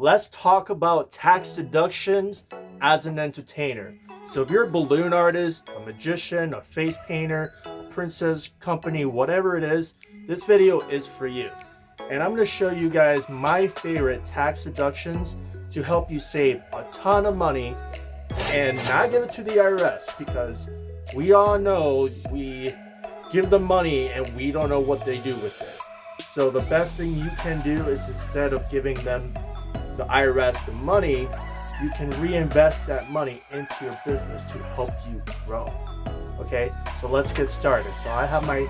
let's talk about tax deductions as an entertainer. So if you're a balloon artist, a magician, a face painter, a princess company, whatever it is, this video is for you. And I'm going to show you guys my favorite tax deductions to help you save a ton of money and not give it to the IRS, because we all know we give them money and we don't know what they do with it. So the best thing you can do is, instead of giving them, the IRS, the money, you can reinvest that money into your business to help you grow. Okay, so let's get started. So I have my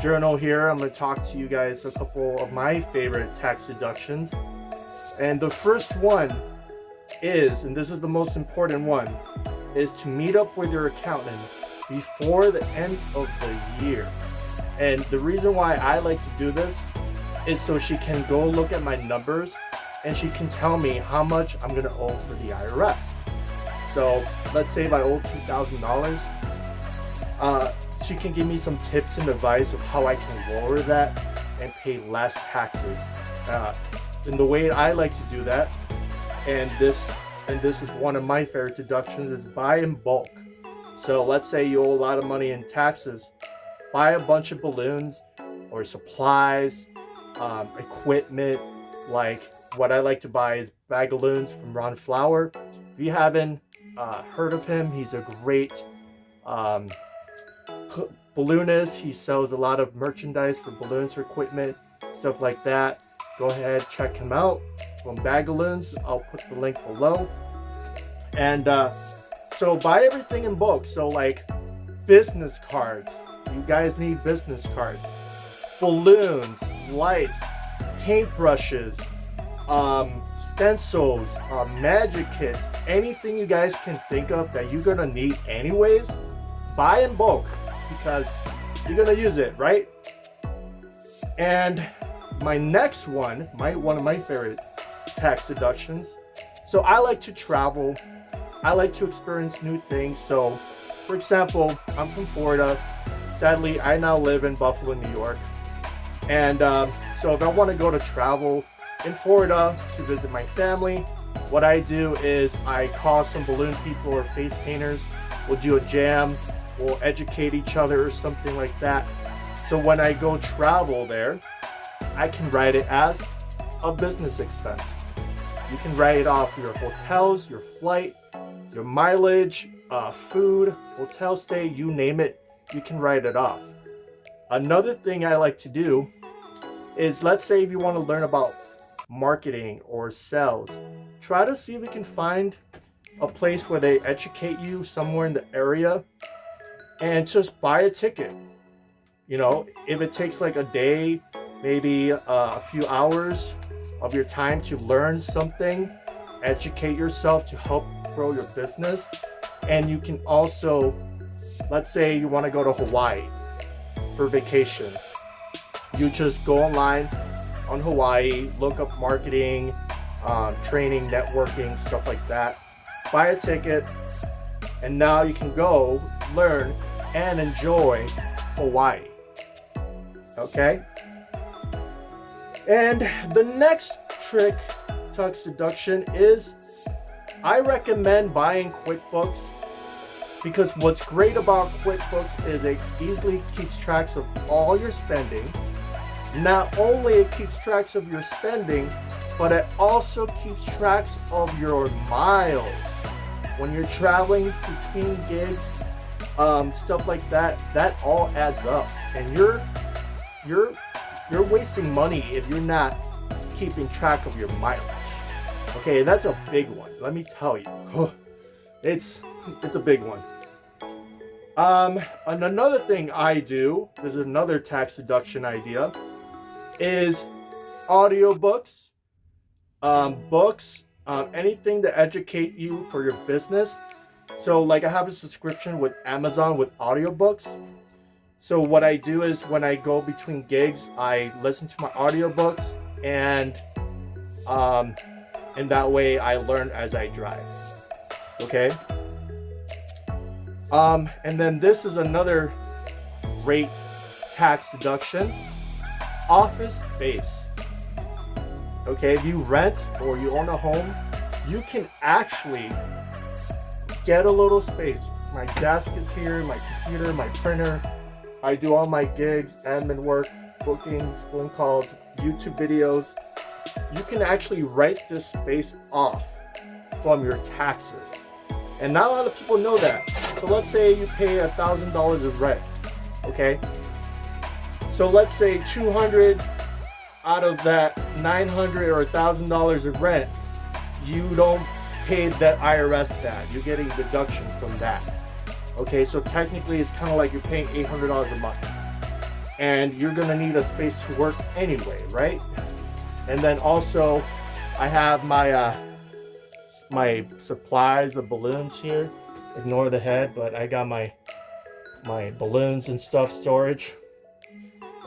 journal here. I'm going to talk to you guys a couple of my favorite tax deductions. And the first one is, and this is the most important one, is to meet up with your accountant before the end of the year. And the reason why I like to do this is so she can go look at my numbers and she can tell me how much I'm going to owe for the IRS. So let's say if I owe $2,000, she can give me some tips and advice of how I can lower that and pay less taxes. And the way I like to do that, and this is one of my favorite deductions, is buy in bulk. So let's say you owe a lot of money in taxes. Buy a bunch of balloons or supplies, equipment. Like what I like to buy is balloons from Ron Flower. If you haven't heard of him, he's a great balloonist. He sells a lot of merchandise for balloons or equipment, stuff like that. Go ahead, check him out from Bagaloons. I'll put the link below. And so buy everything in bulk. So like business cards. You guys need business cards. Balloons, lights, paintbrushes, stencils, magic kits, anything you guys can think of that you're gonna need anyways, buy in bulk because you're gonna use it, right? And my next one, one of my favorite tax deductions. So I like to travel. I like to experience new things. So for example, I'm from Florida. Sadly, I now live in Buffalo, New York. And so if I want to go to travel in Florida to visit my family, what I do is I call some balloon people or face painters. We'll do a jam. We'll educate each other or something like that. So when I go travel there, I can write it as a business expense. You can write it off your hotels, your flight, your mileage, food, hotel stay, you name it, you can write it off. Another thing I like to do is, let's say if you want to learn about marketing or sales, try to see if you can find a place where they educate you somewhere in the area and just buy a ticket. You know, if it takes like a day, maybe a few hours of your time to learn something, educate yourself to help grow your business. And you can also, let's say you want to go to Hawaii for vacation. You just go online on Hawaii, look up marketing, training, networking, stuff like that. Buy a ticket, and now you can go learn and enjoy Hawaii. Okay? And the next trick, tax deduction, is I recommend buying QuickBooks, because what's great about QuickBooks is it easily keeps track of all your spending. Not only it keeps track of your spending, but it also keeps track of your miles. When you're traveling between gigs, stuff like that, that all adds up, and you're wasting money if you're not keeping track of your mileage. Okay, and that's a big one. Let me tell you, it's a big one. And another thing I do, there's another tax deduction idea, is audiobooks, books, anything to educate you for your business. So like I have a subscription with Amazon with audiobooks. So what I do is when I go between gigs, I listen to my audiobooks, and that way I learn as I drive. Okay? And then this is another great tax deduction. Office space. Okay, if you rent or you own a home, you can actually get a little space. My desk is here, my computer, my printer. I do all my gigs, admin work, bookings, phone calls, YouTube videos. You can actually write this space off from your taxes. And not a lot of people know that. So let's say you pay $1,000 of rent, okay? So let's say 200 out of that 900 or $1,000 of rent, you don't pay that IRS that. You're getting deduction from that. Okay, so technically it's kind of like you're paying $800 a month. And you're gonna need a space to work anyway, right? And then also, I have my my supplies of balloons here. Ignore the head, but I got my balloons and stuff storage.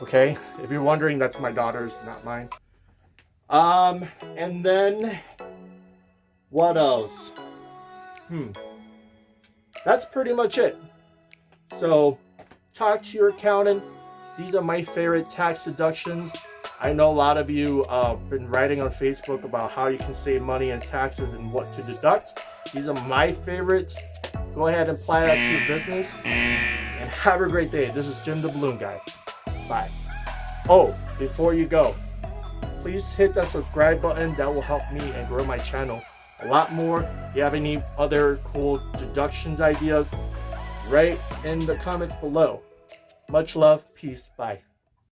Okay, if you're wondering, that's my daughter's, not mine. And then what else? That's pretty much it. So talk to your accountant. These are my favorite tax deductions. I know a lot of you have been writing on Facebook about how you can save money in taxes and what to deduct. These are my favorites. Go ahead and apply that to your business. And have a great day. This is Jim the Balloon Guy. Bye. Oh, before you go, please hit that subscribe button. That will help me and grow my channel a lot more. If you have any other cool deductions ideas, write in the comments below. Much love. Peace. Bye.